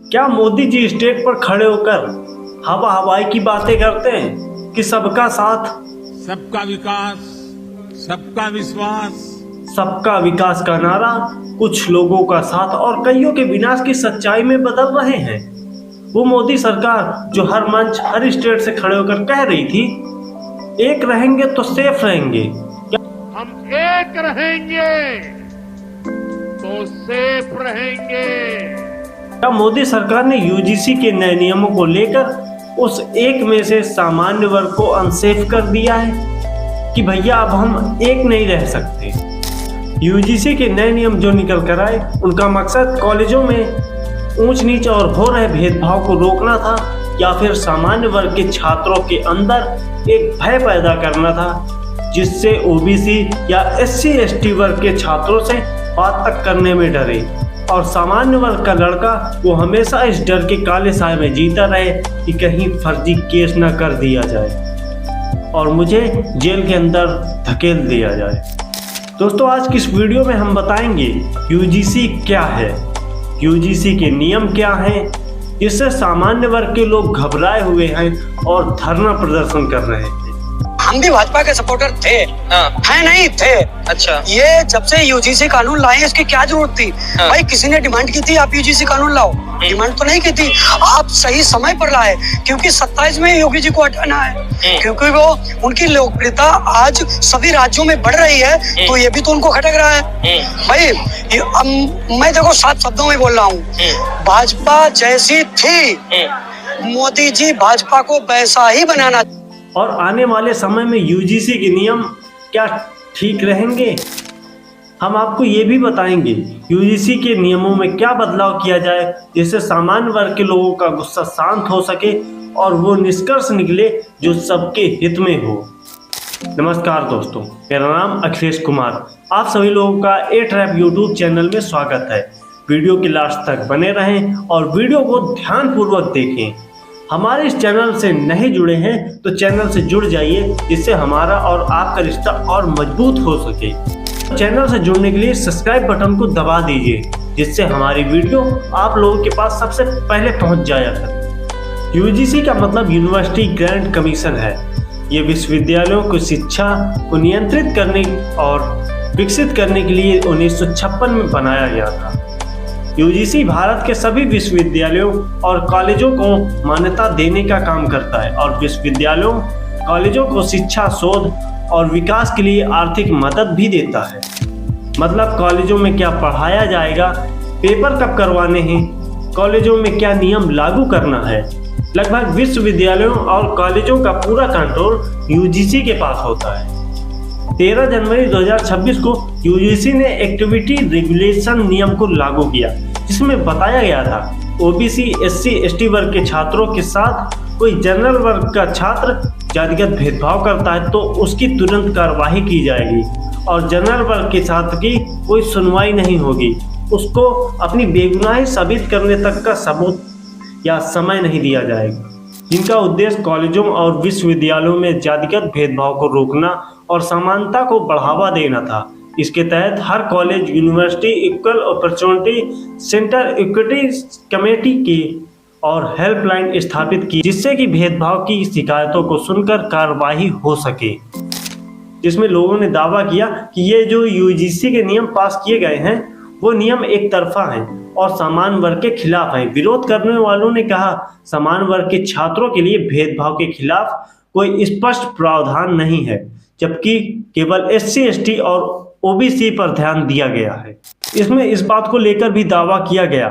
क्या मोदी जी स्टेज पर खड़े होकर हवा हवाई की बातें करते हैं कि सबका साथ, सबका विकास, सबका विश्वास। सबका विकास का नारा कुछ लोगों का साथ और कईयों के विनाश की सच्चाई में बदल रहे हैं। वो मोदी सरकार जो हर मंच हर स्टेज से खड़े होकर कह रही थी, एक रहेंगे तो सेफ रहेंगे। हम एक रहेंगे तो सेफ रहेंगे। क्या मोदी सरकार ने यूजीसी के नए नियमों को लेकर उस एक में से सामान्य वर्ग को अनसेफ कर दिया है कि भैया अब हम एक नहीं रह सकते? यूजीसी के नए नियम जो निकल कर आए, उनका मकसद कॉलेजों में ऊंच नीच और हो रहे भेदभाव को रोकना था या फिर सामान्य वर्ग के छात्रों के अंदर एक भय पैदा करना था जिससे ओबीसी या एससी एसटी वर्ग के छात्रों से बात तक करने में डरे और सामान्य वर्ग का लड़का वो हमेशा इस डर के काले साए में जीता रहे कि कहीं फर्जी केस न कर दिया जाए और मुझे जेल के अंदर धकेल दिया जाए। दोस्तों, आज की इस वीडियो में हम बताएंगे यूजीसी क्या है, यूजीसी के नियम क्या हैं, जिससे सामान्य वर्ग के लोग घबराए हुए हैं और धरना प्रदर्शन कर रहे हैं। हम भी भाजपा के सपोर्टर थे, है नहीं थे। अच्छा, ये जब से यूजीसी कानून लाए इसकी क्या जरूरत थी? भाई किसी ने डिमांड की थी आप यूजीसी कानून लाओ? डिमांड तो नहीं की थी। आप सही समय पर लाए क्योंकि 27 में योगी जी को हटाना है, क्योंकि वो उनकी लोकप्रियता आज सभी राज्यों में बढ़ रही है, तो ये भी तो उनको खटक रहा है। भाई मैं देखो 7 शब्दों में बोल रहा हूँ, भाजपा जैसी थी मोदी जी भाजपा को वैसा ही बनाना। और आने वाले समय में यूजीसी के नियम क्या ठीक रहेंगे, हम आपको ये भी बताएंगे यूजीसी के नियमों में क्या बदलाव किया जाए जिससे सामान्य वर्ग के लोगों का गुस्सा शांत हो सके और वो निष्कर्ष निकले जो सबके हित में हो। नमस्कार दोस्तों, मेरा नाम अखिलेश कुमार, आप सभी लोगों का ए ट्रैप यूट्यूब चैनल में स्वागत है। वीडियो के लास्ट तक बने रहें और वीडियो को ध्यानपूर्वक देखें। हमारे इस चैनल से नहीं जुड़े हैं तो चैनल से जुड़ जाइए जिससे हमारा और आपका रिश्ता और मजबूत हो सके। चैनल से जुड़ने के लिए सब्सक्राइब बटन को दबा दीजिए जिससे हमारी वीडियो आप लोगों के पास सबसे पहले पहुंच जाया करे। यूजीसी का मतलब यूनिवर्सिटी ग्रांट कमीशन है। ये विश्वविद्यालयों की शिक्षा को नियंत्रित करने और विकसित करने के लिए 1956 में बनाया गया था। यूजीसी भारत के सभी विश्वविद्यालयों और कॉलेजों को मान्यता देने का काम करता है और विश्वविद्यालयों कॉलेजों को शिक्षा, शोध और विकास के लिए आर्थिक मदद भी देता है। मतलब कॉलेजों में क्या पढ़ाया जाएगा, पेपर कब करवाने हैं, कॉलेजों में क्या नियम लागू करना है, लगभग विश्वविद्यालयों और कॉलेजों का पूरा कंट्रोल यूजीसी के पास होता है। 13 जनवरी 2026 को यूजीसी ने एक्टिविटी रेगुलेशन नियम को लागू किया जिसमें बताया गया था ओबीसी एससी एसटी वर्ग के छात्रों के साथ कोई जनरल वर्ग का छात्र जातिगत भेदभाव करता है तो उसकी तुरंत कार्रवाई की जाएगी और जनरल वर्ग के छात्र की कोई सुनवाई नहीं होगी। उसको अपनी बेगुनाही साबित करने तक का सबूत या समय नहीं दिया जाएगा। जिनका उद्देश्य कॉलेजों और विश्वविद्यालयों में जातिगत भेदभाव को रोकना और समानता को बढ़ावा देना था। इसके तहत हर college, university equal opportunity centre, equity committee की और हेल्पलाइन स्थापित की जिससे कि भेदभाव की शिकायतों को सुनकर कार्रवाई हो सके। जिसमें लोगों ने दावा किया कि ये जो यूजीसी के नियम पास किए गए हैं वो नियम एक तरफा हैं और समान वर्ग के खिलाफ हैं। विरोध करने वालों ने कहा समान वर्ग के छात्रों के लिए भेदभाव के खिलाफ कोई स्पष्ट प्रावधान नहीं है, जबकि केवल एससी एसटी और ओबीसी पर ध्यान दिया गया है। इसमें इस बात को लेकर भी दावा किया गया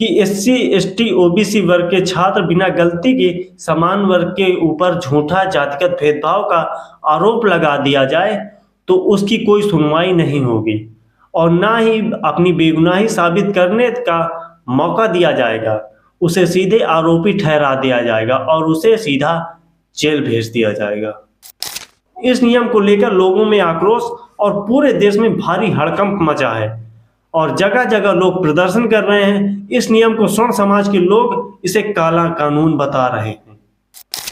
कि एससी एसटी ओबीसी वर्ग के छात्र बिना गलती के समान वर्ग के ऊपर झूठा जातिगत भेदभाव का आरोप लगा दिया जाए तो उसकी कोई सुनवाई नहीं होगी और ना ही अपनी बेगुनाही साबित करने का मौका दिया जाएगा। उसे सीधे आरोपी ठहरा दिया जाएगा और उसे सीधा जेल भेज दिया जाएगा। इस नियम को लेकर लोगों में आक्रोश और पूरे देश में भारी हड़कंप मचा है और जगह जगह लोग प्रदर्शन कर रहे हैं। इस नियम को स्वर्ण समाज के लोग इसे काला कानून बता रहे हैं।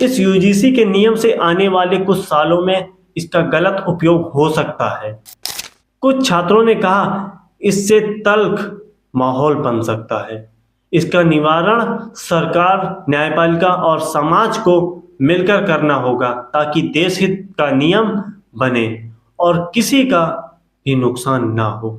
इस यूजीसी के नियम से आने वाले कुछ सालों में इसका गलत उपयोग हो सकता है। कुछ छात्रों ने कहा इससे तल्ख माहौल बन सकता है। इसका निवारण सरकार, न्यायपालिका और समाज को मिलकर करना होगा ताकि देश हित का नियम बने और किसी का भी नुकसान ना हो।